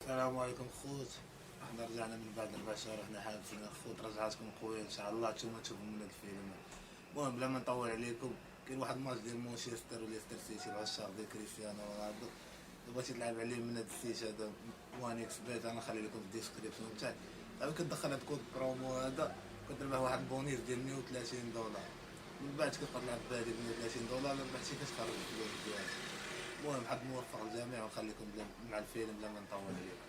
السلام عليكم خوت. احنا رجعنا من بعد 4 شهور، احنا حابسين خوت. رجعتكم خويا ان شاء الله نتوما تشوفوا من الفيلم. المهم بلا ما نطول عليكم، كاين واحد الماتش ديال مانشستر وليستر سيتي العشاق ديال كريستيانو رونالدو. بغيتي تلعب عليه من هاد السيت هذا وان اكس بيت، انا خلي لكم في الديسكريبسيون تاعي. دابا كتدخل هاد الكود برومو هذا كتربح واحد البونيس ديال $130. من بعد كتبقى تلعب بهادي ب $130، ربحتي كتخرج الفلوس ديالك. المهم حد موفق للجميع، ونخليكم مع الفيلم بلا ما نطول عليكم.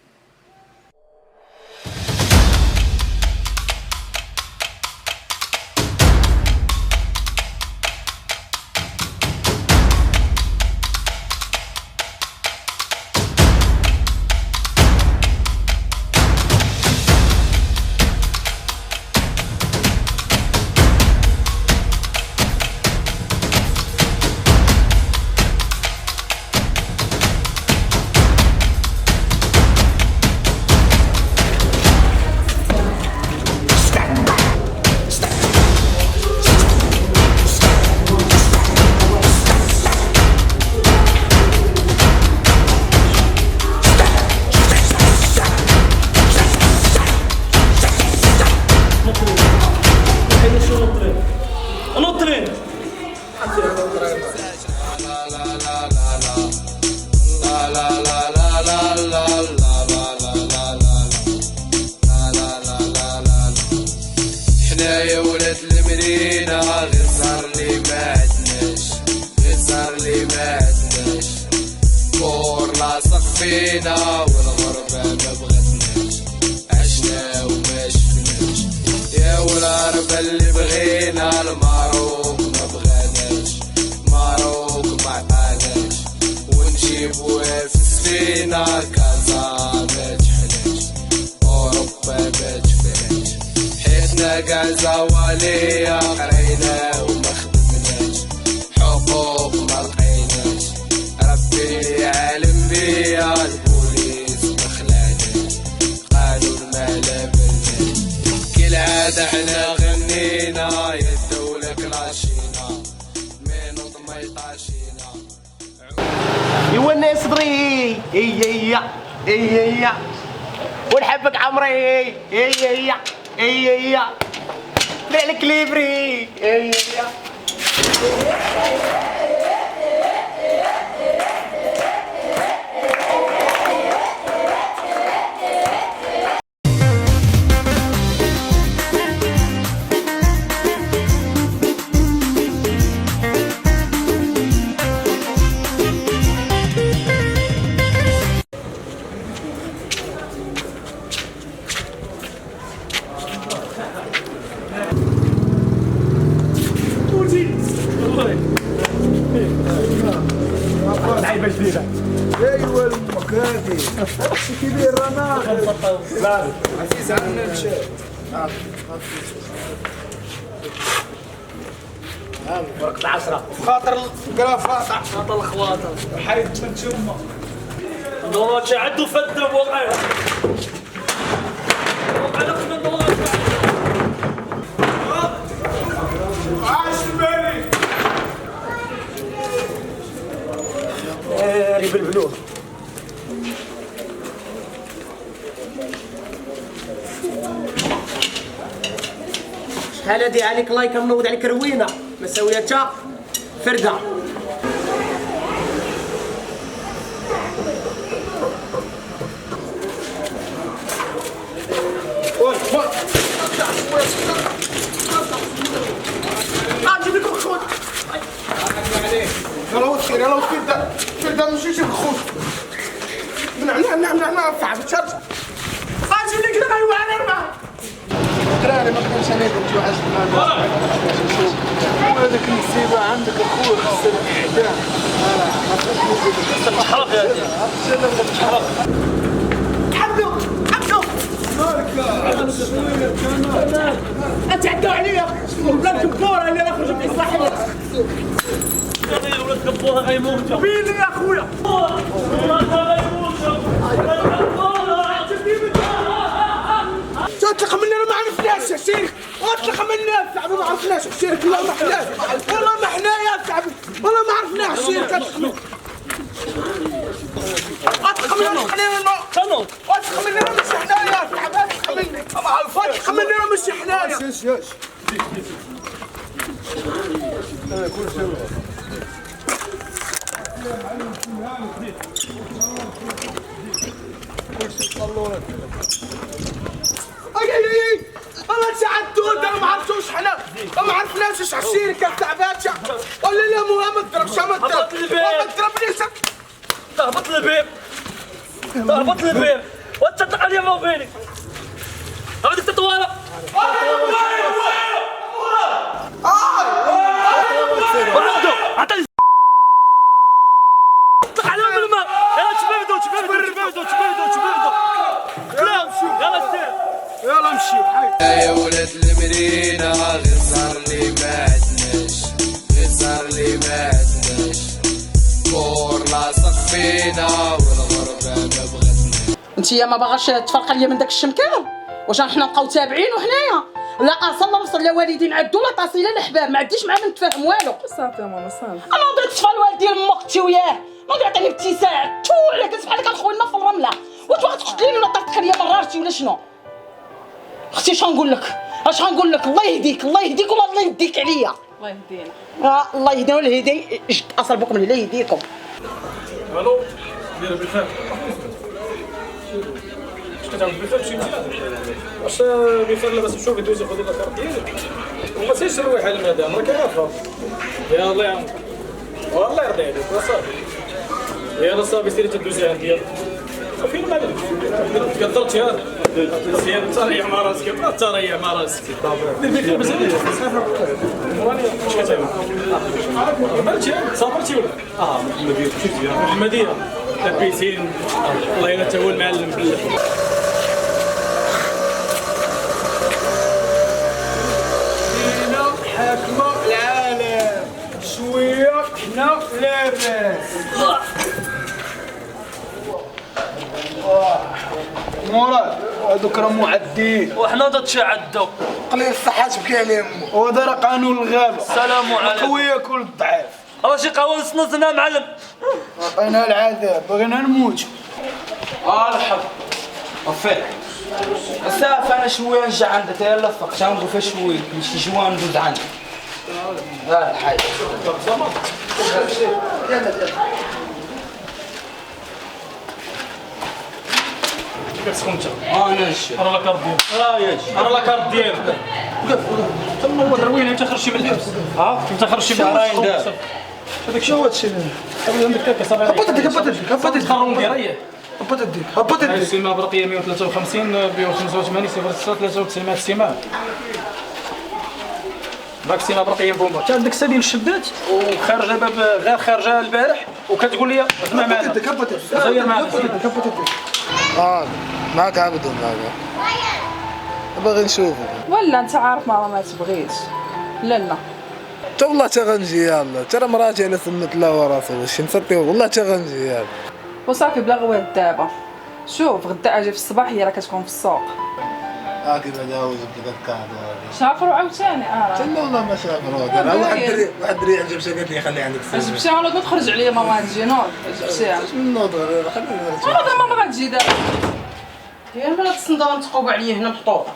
حنايا ولاد المدينة غير صار لي ما عدناش كور لاصق فينا والغربة ما بغتناش عشنا وما شفناش يا والغربة اللي بغينا الماروك ما بغاناش ماروك ما عطاناش ونجيبوها في السفينة كازا ما تحلاش أوروبا ما تفهمش حيتنا كاع زوالية قرينا وما خدمناش حقوق ما لقيناش ربي لي عالم بيا البوليس ما خلاناش قانون ما لابلناش كالعادة حنا غنينا يا الدولة كلاشينا مينوط ما يطاشينا ايوا الناس صدري هي ونحبك عمري هي لك ليبري هي لعيبه جديده. ايوا المكادي كبير رانا لا عزيز علينا الشاي. فرقة 10 خاطر الكرافات خاطر الخواطر حيد من تما دورات عدوا فدوا وقعوا عاش الباري ريب البلوغ شحال هادي عليك لايك منوض عليك روينه مساوياتها فرده جيب لكم الخوت يلا وسير فردا ماشي شي خوت نعم صعب شرط اجيب لك دابا يوعى ربع دراري ما كانش انا قلت واحد هذاك النسيبه عندك اخويا خاصك الاعدام تحرق يا تحرق حبوا اتعدوا عليا ولاد الكبوره اللي راخرجوا في الصحيح يا ولاد الكبوره غيموتوا بيني يا خويا والله غيموتوا تطلق مني انا ما عرفناش يا شيخ اطلق مني يا صاحبي ما عرفناش الشيخ والله ما حناش والله ما حنا يا صاحبي والله ما عرفناش الشيخ اطلق مني انا ياش انا كل شيء اي انا ساعدتو انا ما عرفتوش حنا ما عرفناش اش الشركه تاع باتشا ولا لا ما تضربش ما تضربنيش هبط البيب هبط البيب وتصدق عليا ما بيني هبط التطواره وعنده عطاني طلع عليهم من الماء يلا شباب يلا مشي يا ولاد المدينة غير صار لي ما عدناش غير صار لي ما عدناش كور لاصق فينا والغربة ما بغتناش. انتيا ما باغاش تفرق ليا من داك الشمكار؟ واش حنا نبقاو تابعين وحنايا؟ لا اصلا لا وصل لا والدين عدو لا تصيله لا الاحباب ما عنديش معاه نتفاهم والو. صافي يا ماما صافي. انا نضرب طفال والدي امك اختي وياه نوض يعطيني ابتساع تو على كتب بحال كنخوينا في الرمله وتبغي تقتليني ولا طرتك ليا مرارتي ولا شنو؟ اختي اش غنقول لك؟ اش غنقول لك؟ الله يهديك الله يهديك ولا الله يهديك عليا. الله يهدينا. الله يهدينا ولا يهدي جد اصل بكم اللي لا يهديكم. الو دير بخير اش كتعمل بخير شي مزيان واش بخير لاباس نشوف يدوز ياخذ الكارت ديالك وما تسيرش الرويحه المدام راك عارفه يا الله يعاونك والله يرضي عليك وصافي يلا صافي سيري تدوزي عندي فين المدام قدرت يا مزيان تريح مع راسك ما تريح مع راسك دير بخير مزيان راني اش كتعمل عملتي سافرتي ولا المدينه لبيسين الله يلا تا هو المعلم بالله حاكمة العالم شوية حنا لاباس مراد هذوك راه معدين وحنا تتشعدوا قليل الصحة تبكي عليهم وهذا راه قانون الغابة السلام عليكم القوي ياكل الضعيف راه شي قهوه نصنا معلم عطينا العذاب بغينا نموت الحق وفيك صافي انا شويه نرجع عندك يلا فقت نقول فيها شويه شي جوان ندوز عندك لا الحي كتسكن انت انا نشي راه لا كارت ديالك راه لا كارت ديالك تما دروينه انت خرجتي من الحبس انت خرجتي من شهرين دابا هذاك شنو هذا الشيء عندك كاكا صافي هبط يديك هبط يديك هبط يديك تخرون ديال ريح هبط يديك هبط يديك السيمه برقيه 153 ب 85 93 السيمه باك السيمه برقيه بومبا انت عندك سدين الشدات وخارجه باب غير خارجه البارح وكتقول لي اسمع معنا هبط يديك غير معنا هبط يديك معك عبدو معك باغي نشوفك ولا انت عارف ماما ما تبغيش لا تا والله تا غنجي يلا ترى مراتي على سنة الله وراسه واش نسطيو والله تا غنجي يلا وصافي بلا غوات دابا شوف غدا اجي في الصباح هي راه كتكون في السوق كيما داوز بدا الكعب شافروا عاوتاني تما والله ما شافرو واحد الدري عجب شي قالت لي خلي عندك السيف جبتيها ولا تخرج عليا ماما غتجي نوض جبتيها من نوض خلينا والله ماما غتجي دابا كاين من هاد الصندوق نتقوب عليه هنا محطوطه.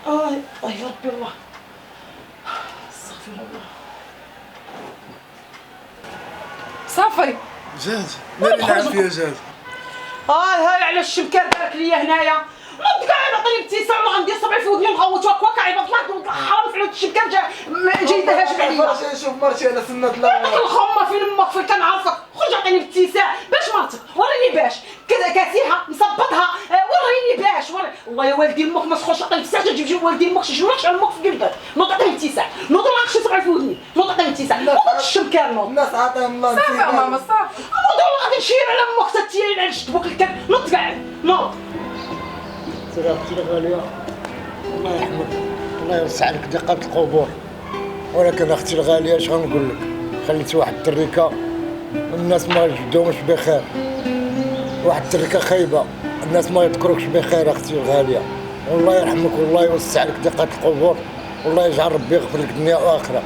الله يا ربي الله استغفر الله. صافي جاز مالي العافيه جاز هاي على الشمكار دارك ليا هنايا نوض كاع نعطيني ابتسام ولا غندير صبعي في ودني نغوت وهكا عيبط الله حرام في عود الشمكار جاي دهاش عليا. شوف مرتي على سنة الله عندك الخمه فين امك فين كنعرفك خرج عطيني ابتسام باش مرتك وريني باش كذا كاسيها نصبطها وريني باش والله يا والدي امك ما تخرجش عطيني ابتسام تجيب والدي امك شي جولاش على امك في قلبك نوض عطيني ابتسام نوض الله شي صبعي في ودني نوض عطيني ابتسام نوض الشمكار نوض الناس عطاهم الله صافي يا ماما صافي نوض والله غادي نشير على امك تتيرين على شد بوك الكلب نوض قاعد نوض. اختي الغالية الله يرحمك الله يوسع لك دقة القبور ولكن اختي الغالية اش غنقول لك خليتي واحد التريكة والناس ما يجدوهمش بخير واحد التريكة خايبة الناس ما يذكروكش بخير اختي الغالية والله يرحمك والله يوسع لك دقة القبور والله يجعل ربي يغفر لك دنيا واخرة.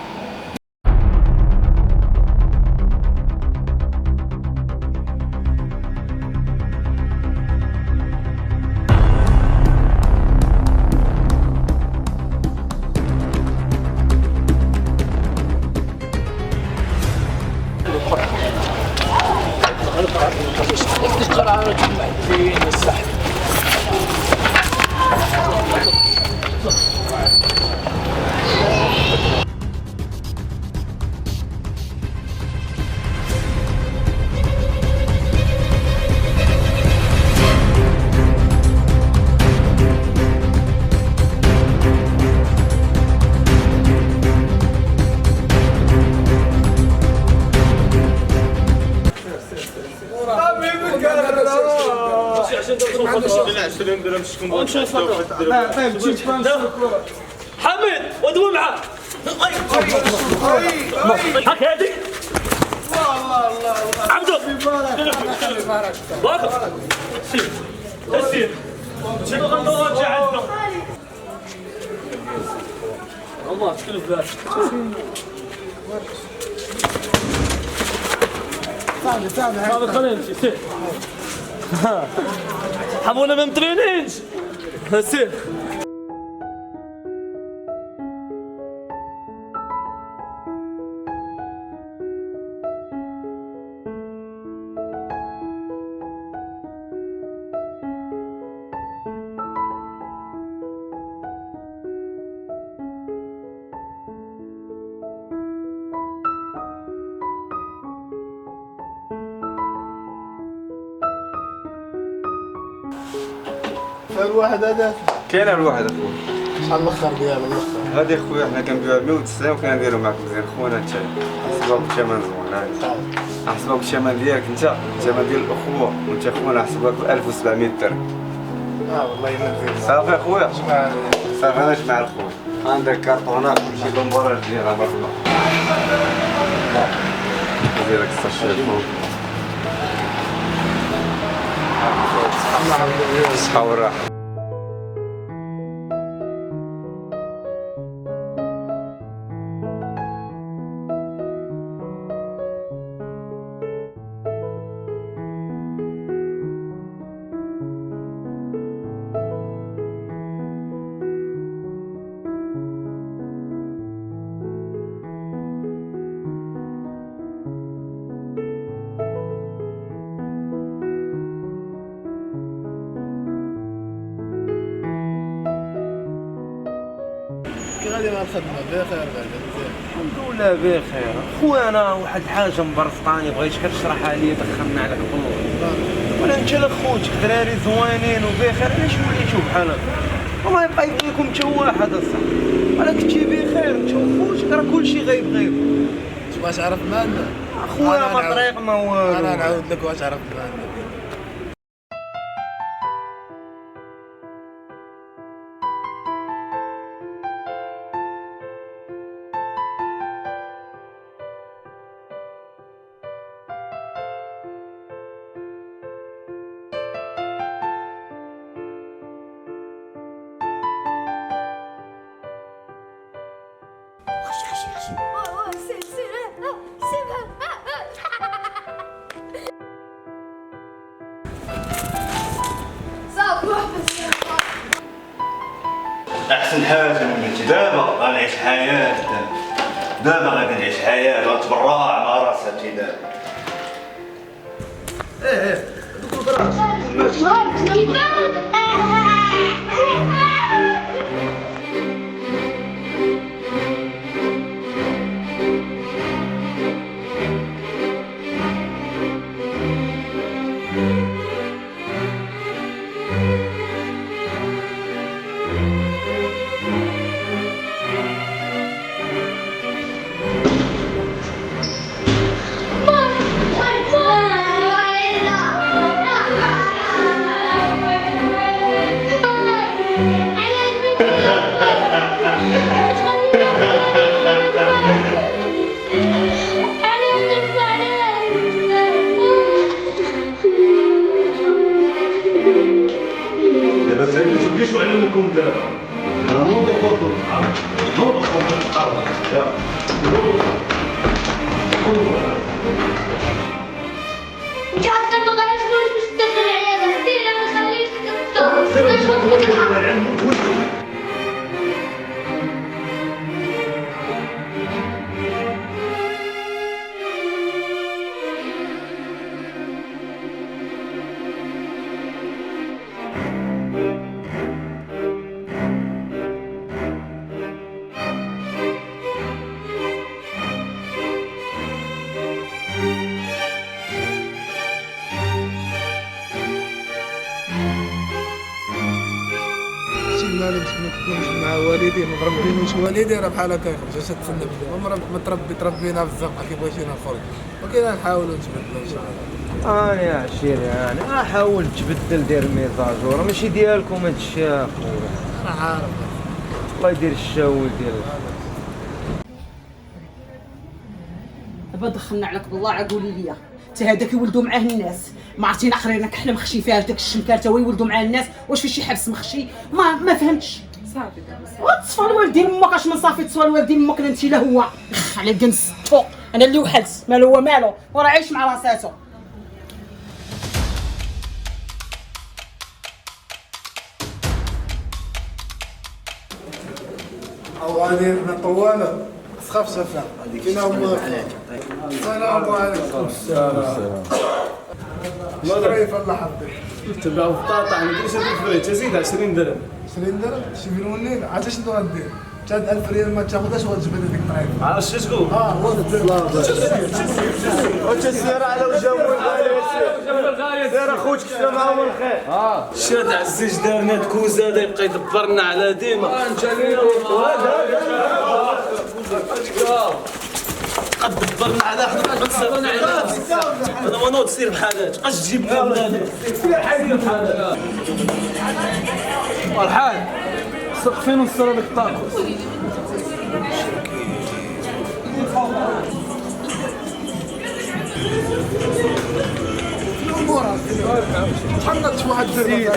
20 درهم 20 درهم شكون حميد ودوي معاه هاك هادي عبدو بارك سير سير شنو غندور رجع عندنا الله تكلف بالك صافي خلينا نمشي سير حبونا ما مطرينينش سير الواحد هذا كاين الواحد اخويا شحال الاخر ديالو الاخر هادي خويا حنا كنبيعوها ب 190 وكنا نديرو معاك مزيان خونا انت حسبوها بالثمن زوين حسبوها بالثمن ديالك انت الثمن ديال الاخوه وانت خونا حسبوها ب 1700 درهم والله الا نزيد صافي اخويا صافي انا جمع الخويا عندك كارطونات كلشي بمبراج ديالها مرحبا ديالك الساشي فوق الصحة والراحة كي غادي مع الخدمة بخير بعدا مزيان الحمد لله بخير خويا انا واحد الحاجه مبرسطاني بغيتك تشرحها لي دخلنا عليك بالنور ولا انت لا خوتك دراري زوينين وبخير علاش وليتو بحال هكا والله يبقى يبغيكم حتى واحد اصاحبي ولا كنتي بخير انت وخوتك راه كلشي غيب واش عرف مالنا خويا ما طريق ما والو انا نعاود لك واش عرف مالنا احسن حاجه من بنتي دابا غنعيش حياه دابا غادي نعيش حياه غنتبرع مع راسها دابا شو علمكم دابا؟ نوضوا انت حتى ما غيرش باش تدخل عليا بس انا ما خليتش تدخل ما تكونش مع والدي ما مربينوش والدي راه بحال هكا يخرج اش تسنى بدا ما تربينا بزاف ما كيبغيش ينا نخرج ولكن نحاولوا نتبدلوا ان شاء الله انا يا عشيري انا حاول تبدل دير ميزاجور ماشي ديالكم هادشي يا خويا. عارف الله يدير الشاول ديالك. دابا دخلنا عليك بالله قولي لي حتى هذاك يولدوا معاه الناس ما عرفتينا اخرين كحنا مخشي فيها داك الشمكار تا هو يولدوا معاه الناس واش في شي حبس مخشي ما فهمتش صافي وتصفى الوالدين امك اش من صافي تصفى الوالدين امك انت لا هو على كنستو انا اللي وحدت مالو هو مالو وراه عايش مع راساتو. اواني ابن طواله سخاف سفا كاين امك. السلام عليكم. السلام. شريف الله يحفظك. تبع بطاطا انا كلش هذيك الفريت تزيد 20 درهم. 20 درهم شي مليونين عاد شنو غدير؟ تاد 1000 ريال ما تاخذهاش وتجبد هذيك الطريقه. عرفت شنو تقول؟ هو وتسير على وجه الغالي سير اخوك كفا معاهم الخير. شاد عزيز دارنا كوزا هذا يبقى يدبرنا على ديما. قد دبرنا على حنا بنصرنا على هذا ما نوض سير بحالات اش تجيب لنا ولادي سير حيدنا بحالات والحال سقفين ونصر هذاك الطاقم. حنط واحد زيد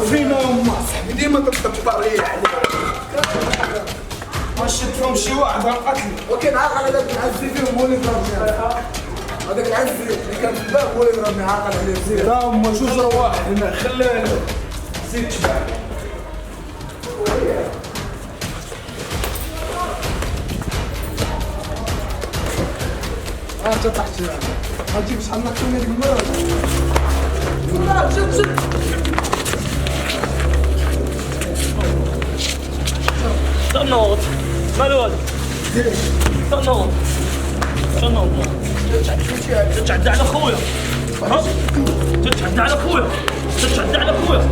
فينا هما صاحبي ديما تدبر لي ما شد فيهم شي واحد قتل ولكن عاقل هذاك العزي فيهم هو اللي ضربني هذاك العزي اللي كان في الباب هو اللي ضربني عاقل عليه زيد لا هما شو جرى واحد هنا خلاه زيد تشبع انت تحت غتجيب شحال من كلمه ديك المرة شد تنوض مالو هذا تنوض تتعدى على خويا تتعدى على خويا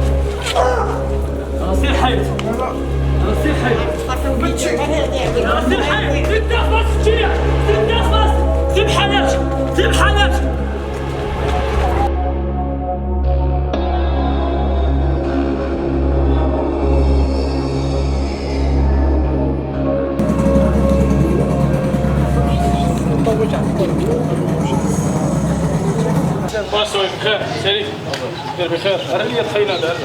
سير حيد سير حيد انت خلاص تجيع انت خلاص سيب حالك بخير سيري دير بخير انا اللي تخيل هذا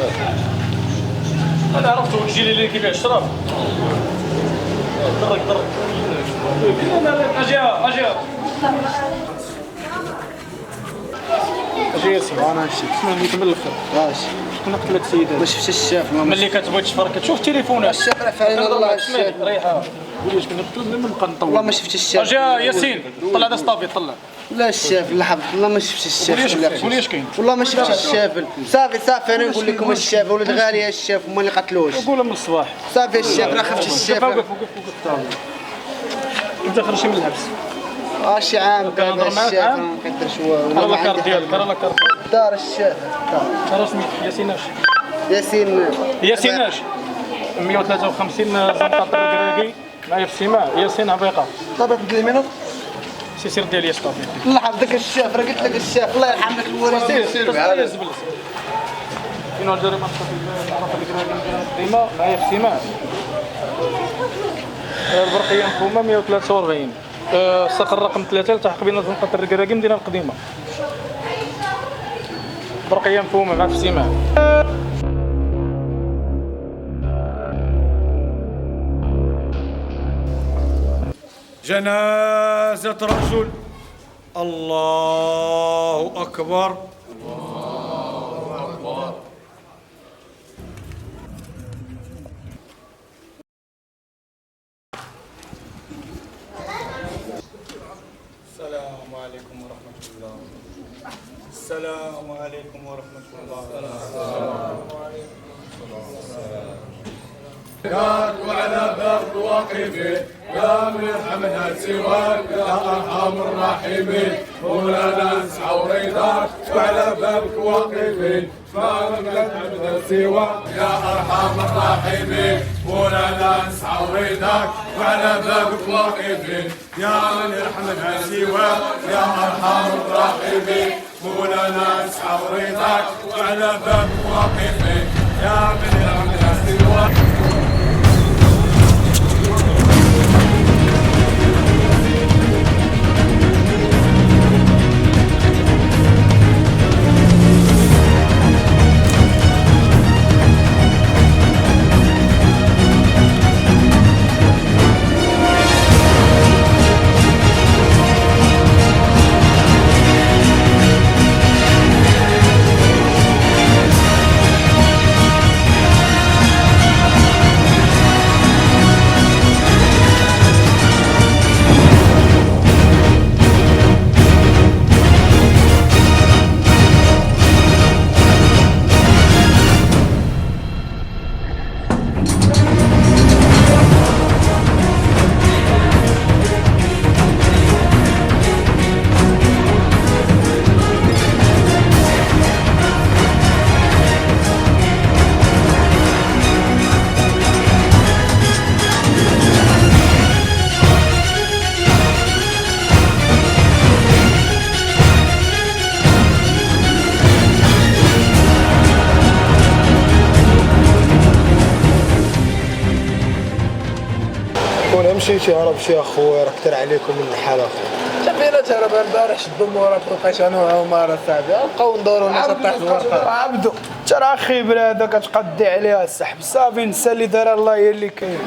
انا عرفت وجهي اللي كيبيع الشراب درك اجي ياسين انا هادشي اسمع ليك من الاخر واش شكون قتل لك السيدات ما شفتش الشاف ملي كتبغي تشفر كتشوف تليفونات الشاف راه فاهم الله الشاف ريحه قولي شكون قتل من نبقى نطول والله ما شفتش الشاف اجي ياسين طلع هذا سطافي طلع لا الشاف لحظة والله ما شفتش الشاف قولي اش كاين والله ما شفتش الشاف صافي انا نقول لكم الشاف ولد غالي الشاف هما اللي قتلوش قولها من الصباح صافي الشاف راه خفتش الشاف وقف انت خرجتي من الحبس شي عام كان الشاف ما كديرش راه لا كارت ديالك راه كارت دار الشاف راه سميت ياسين اش 153 زنقاط الكراكي معايا في السماع ياسين عبيقه طابت باليمين سير ديال ياسطافي الله يحفظك الشاف راه قلت لك الشاف الله يرحم لك الوالدين سير بحال الزبل كاين واحد الجريمه عرف الكراكي ديما معايا في السماع البرقيه مفهومه 143 الصخر رقم 3 التحق بين زنقه الكراكي مدينه القديمه برقيه مفهومه مع في السماع جنازة رجل الله أكبر السلام عليكم ورحمة الله السلام عليكم ورحمة الله وعلى باب واقفين يا من يرحمنا سواك يا ارحم الراحمين مولانا نسعى ورضاك وعلى بابك واقفين ما نقدر نعبد سواك يا ارحم الراحمين مولانا نسعى ورضاك وعلى بابك واقفين يا من يرحمنا سواك يا ارحم الراحمين مولانا نسعى ورضاك وعلى بابك واقفين يا من يرحمنا سواك. وانا مشيتي هرب شي اخويا راه كثر عليكم من الحال اخويا شبينا تهرب البارح شدوا موراك لقيت انا وعمر صاحبي نبقاو ندورو الناس طاح الورقه عبدو ترى خيبر هذا كتقضي عليها السحب صافي نسى اللي دار الله هي اللي كاين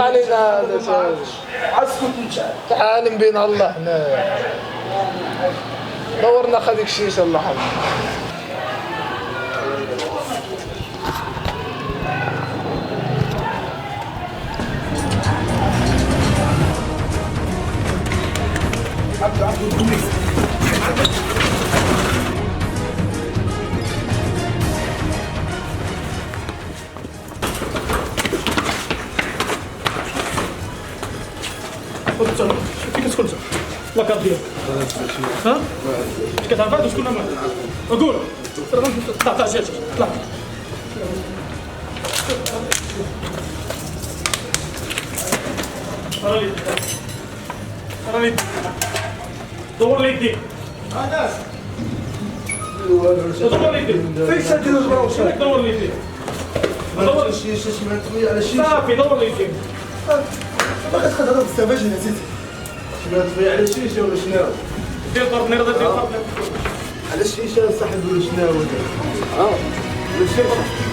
علينا هذا اسكت انت عالم بين الله هنايا دورنا خديك الشيشه الله يحفظك عبدو البوليس خذ فين كتكون لا كارت ديالك ها كتعرف هذا شكون معك اقول طلع جاتك طلع راني دور لي يديك انس دور لي يديك فين شادين البروشه دور لي يديك دور الشيشه سمعت خويا على الشيشه صافي دور لي يديك باغي تقدر بالسافاج يا سيدي سمعت خويا على الشيشه ولا شنو دير ضرب نير دير ضرب على الشيشه صاحب ولا شنو ولا الشيشه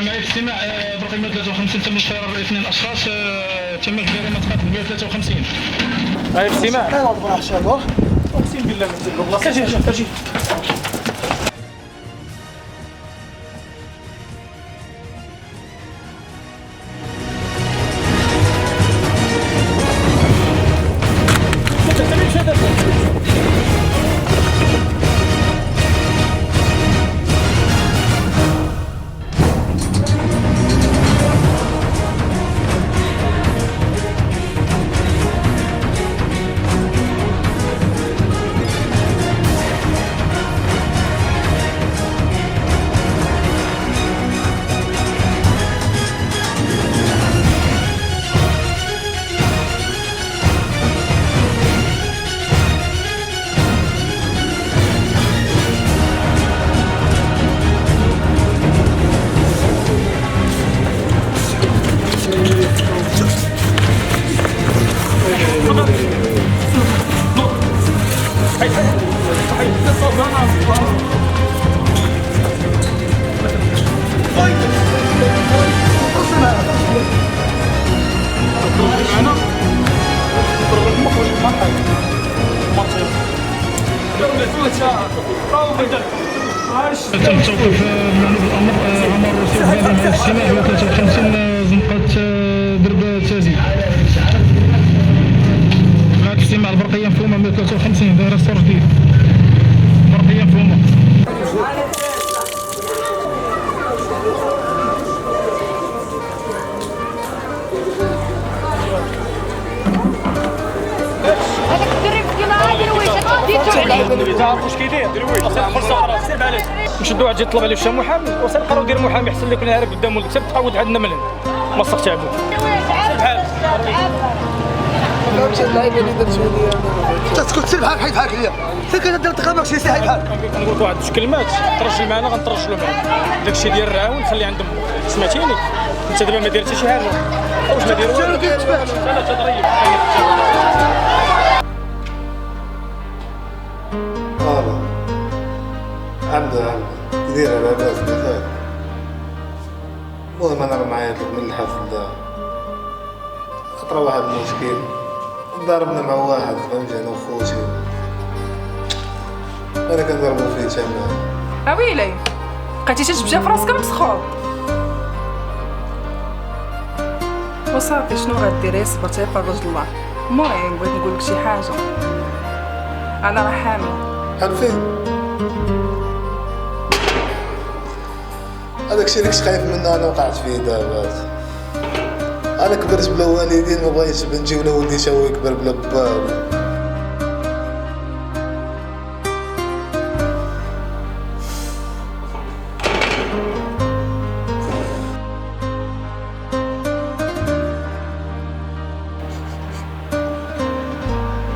معي اجتماع برقم 153 تم خيار 2 اشخاص تم جريمه قتل 153 معي اجتماع انا نضرب حشابه اقسم بالله ما تدير بلاصه كاجي تم توقيف معلوم الامر عمر رسول هذا مع الاجتماع 53 زنقه درب تازي مع الاجتماع البرقيه مفهومه 153 دايره ستور جديد برقيه مفهومه. واش كيدير سير عليه نشدو واحد يطلب عليه شي محامي وسنقراو دير محامي احسن لك نهار قدام ولدك تحاول عندنا ملن ما صح تعبو بحال فهمتي اللعيبه اللي درت ليا تسكت سير بحال حيت بحالك ليا سير كتدير تقربك شي ساعه بحال كنقول لك واحد جوج كلمات ترجل معنا غنترجلو معاك داكشي ديال الرعاون خليه عند امك سمعتيني انت دابا ما ديرتي شي حاجه واش ما دير والو لا تضريب عبده كدير لاباس بخير. المهم انا راه معايا من الحفل دا خطرة واحد المشكل ضربنا مع واحد فهمتي انا وخوتي انا كنضربو فيه تمام. اويلي بقيتي تتبجا في راسك مسخور وصافي شنو غديري صبرتي فرج الله. المهم بغيت نقول لك شي حاجه انا راه حامل. حامل فين؟ هذاك الشيء اللي كنت خايف منه انا وقعت فيه دابا. انا كبرت بلا والدين ما بغيتش بنتي ولا ولدي تا هو يكبر بلا با.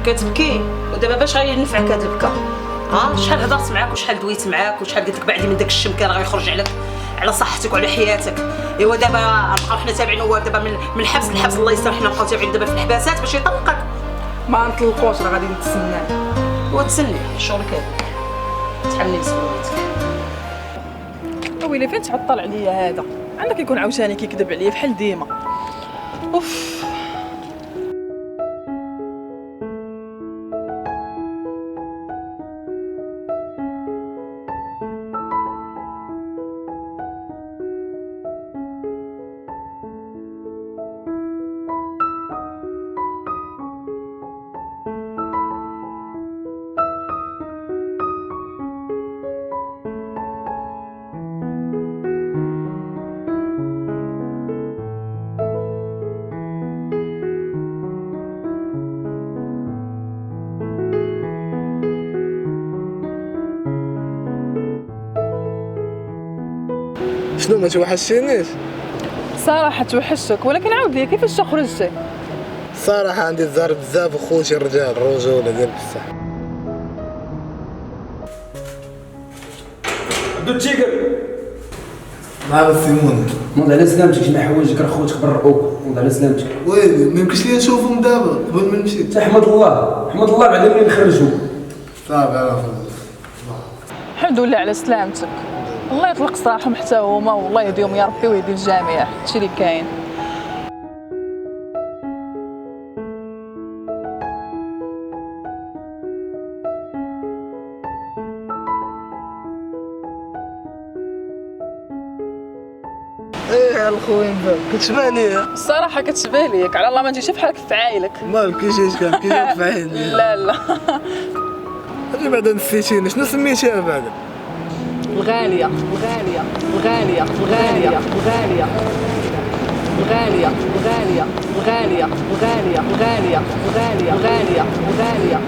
كتبكي ودابا باش غينفعك هاد البكا؟ شحال هضرت معاك وشحال دويت معاك وشحال قلت لك بعدي من داك الشمكان راه يخرج عليك على صحتك وعلى حياتك. ايوا دابا نبقاو حنا تابعين هو دابا من الحبس للحبس الله يستر حنا نبقاو تابعين دابا في الحباسات باش يطلقك. ما نطلقوش راه غادي نتسناه. وتسني شغلك هذا تحملي مسؤوليتك. ويلي فين تعطل عليا هذا عندك يكون عاوتاني كيكذب عليا بحال ديما. اوف شنو ما توحشتينيش؟ صراحه توحشتك ولكن عاود لي كيفاش خرجتي؟ الصراحه عندي الزهر بزاف وخوتي الرجال الرجوله ديال بصح. عبدو التيقر مع سيمون نوض على سلامتك جمع حوايجك راه خوتك برقوك نوض على سلامتك. ويلي ما يمكنش ليا نشوفهم دابا قبل ما نمشي. تحمد الله حمد الله بعد ملي نخرجوا صافي راه الحمد لله على سلامتك. الله يطلق سراحهم حتى هما والله يهديهم يا ربي ويهدي الجميع. هادشي اللي كاين. ايه الخوين كتشبه ليا الصراحه كتشبه ليك على الله ما نجيش بحالك في عايلك. ما كيجيش كيجيك في عيني. لا لا هادي بعدا نسيتيني شنو سميتيها بعدا؟ الغاليه الغاليه الغاليه الغاليه الغاليه الغاليه الغاليه الغاليه الغاليه الغاليه الغاليه الغاليه الغاليه